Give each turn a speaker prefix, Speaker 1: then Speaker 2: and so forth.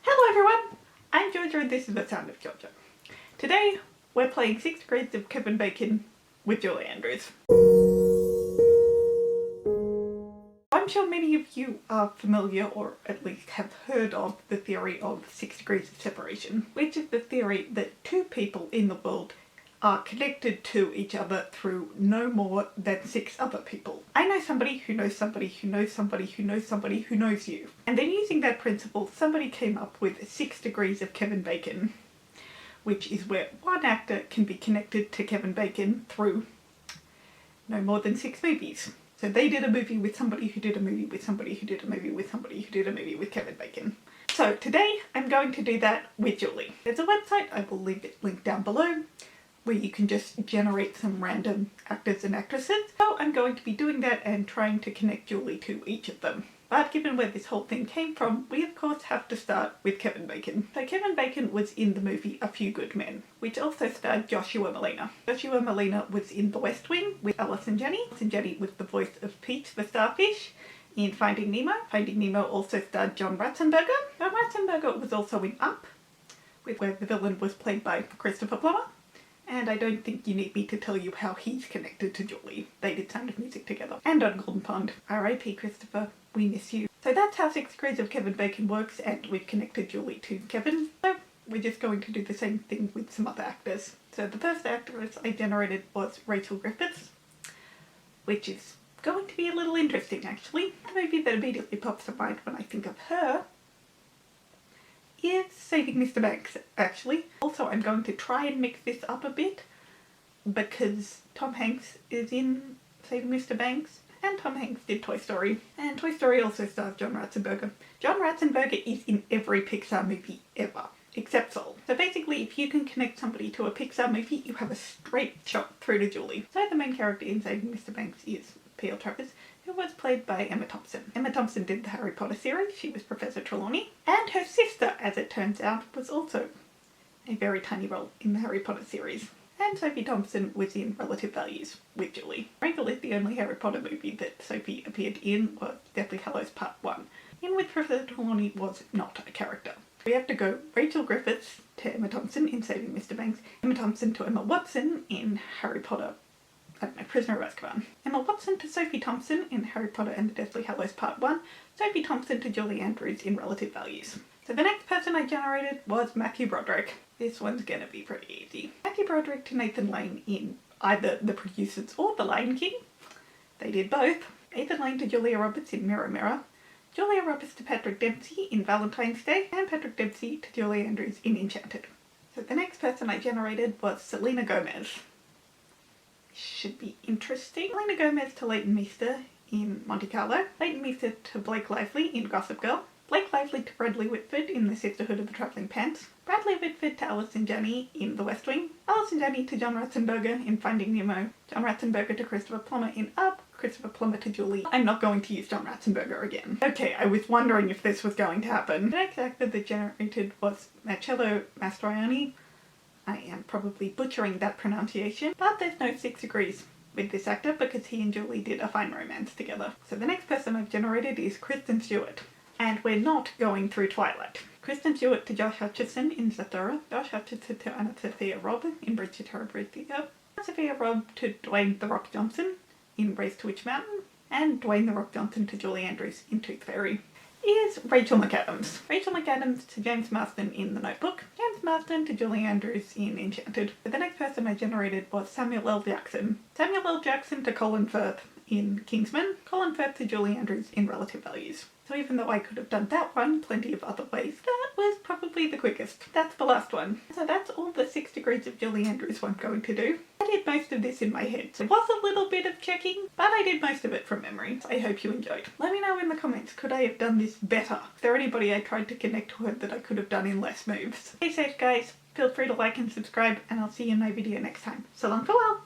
Speaker 1: Hello everyone, I'm Georgia and this is The Sound of Georgia. Today we're playing 6 Degrees of Kevin Bacon with Julie Andrews. I'm sure many of you are familiar or at least have heard of the theory of 6 degrees of separation, which is the theory that 2 people in the world are connected to each other through no more than 6 other people. I know somebody who knows somebody who knows somebody who knows somebody who knows you. And then using that principle, somebody came up with 6 degrees of Kevin Bacon, which is where one actor can be connected to Kevin Bacon through no more than 6 movies. So they did a movie with somebody who did a movie with somebody who did a movie with somebody who did a movie with Kevin Bacon. So today I'm going to do that with Julie. There's a website, I will leave it linked down below, where you can just generate some random actors and actresses. So I'm going to be doing that and trying to connect Julie to each of them. But given where this whole thing came from, we of course have to start with Kevin Bacon. So Kevin Bacon was in the movie A Few Good Men, which also starred Joshua Malina. Joshua Malina was in The West Wing with Allison Janney. Allison Janney was the voice of Pete the Starfish in Finding Nemo. Finding Nemo also starred John Ratzenberger. John Ratzenberger was also in Up, where the villain was played by Christopher Plummer. And I don't think you need me to tell you how he's connected to Julie. They did Sound of Music together. And on Golden Pond. R.I.P. Christopher, we miss you. So that's how 6 Degrees of Kevin Bacon works, and we've connected Julie to Kevin. So we're just going to do the same thing with some other actors. So the first actress I generated was Rachel Griffiths, which is going to be a little interesting actually. The movie that immediately pops to mind when I think of her is Saving Mr. Banks, actually. Also, I'm going to try and mix this up a bit because Tom Hanks is in Saving Mr. Banks and Tom Hanks did Toy Story. And Toy Story also stars John Ratzenberger. John Ratzenberger is in every Pixar movie ever, except Soul. So basically, if you can connect somebody to a Pixar movie, you have a straight shot through to Julie. So the main character in Saving Mr. Banks is P.L. Travers, who was played by Emma Thompson. Emma Thompson did the Harry Potter series. She was Professor Trelawney. And her sister, as it turns out, was also a very tiny role in the Harry Potter series. And Sophie Thompson was in Relative Values with Julie. Frankly, the only Harry Potter movie that Sophie appeared in was Deathly Hallows Part 1. In which Professor Trelawney was not a character. We have to go Rachel Griffiths to Emma Thompson in Saving Mr. Banks, Emma Thompson to Emma Watson in Harry Potter, Prisoner of Azkaban. Emma Watson to Sophie Thompson in Harry Potter and the Deathly Hallows Part 1. Sophie Thompson to Julie Andrews in Relative Values. So the next person I generated was Mackenzie Broderick. This one's gonna be pretty easy. Mackenzie Broderick to Nathan Lane in either The Producers or The Lion King. They did both. Nathan Lane to Julia Roberts in Mirror Mirror. Julia Roberts to Patrick Dempsey in Valentine's Day. And Patrick Dempsey to Julie Andrews in Enchanted. So the next person I generated was Selena Gomez. Should be interesting. Selena Gomez to Leighton Meester in Monte Carlo. Leighton Meester to Blake Lively in Gossip Girl. Blake Lively to Bradley Whitford in The Sisterhood of the Travelling Pants. Bradley Whitford to Allison Janney in The West Wing. Allison Janney to John Ratzenberger in Finding Nemo. John Ratzenberger to Christopher Plummer in Up. Christopher Plummer to Julie. I'm not going to use John Ratzenberger again. Okay, I was wondering if this was going to happen. The next actor that generated was Marcello Mastroianni. I am probably butchering that pronunciation, but there's no 6 degrees with this actor because he and Julie did A Fine Romance together. So the next person I've generated is Kristen Stewart. And we're not going through Twilight. Kristen Stewart to Josh Hutcherson in Zathura. Josh Hutcherson to Anna Sophia Robb in Bridge to Terabithia. Anna Sophia Robb to Dwayne The Rock Johnson in Race to Witch Mountain. And Dwayne The Rock Johnson to Julie Andrews in Tooth Fairy. Is Rachel McAdams. Rachel McAdams to James Marsden in The Notebook. James Marsden to Julie Andrews in Enchanted. But the next person I generated was Samuel L. Jackson. Samuel L. Jackson to Colin Firth in Kingsman. Colin Firth to Julie Andrews in Relative Values. So even though I could have done that one plenty of other ways, that was probably the quickest. That's the last one. So that's all the 6 degrees of Julie Andrews I'm going to do. I did most of this in my head. So it was a little bit of checking, but I did most of it from memory. So I hope you enjoyed. Let me know in the comments, could I have done this better? Is there anybody I tried to connect to her that I could have done in less moves? Stay safe guys, feel free to like and subscribe, and I'll see you in my video next time. So long, farewell!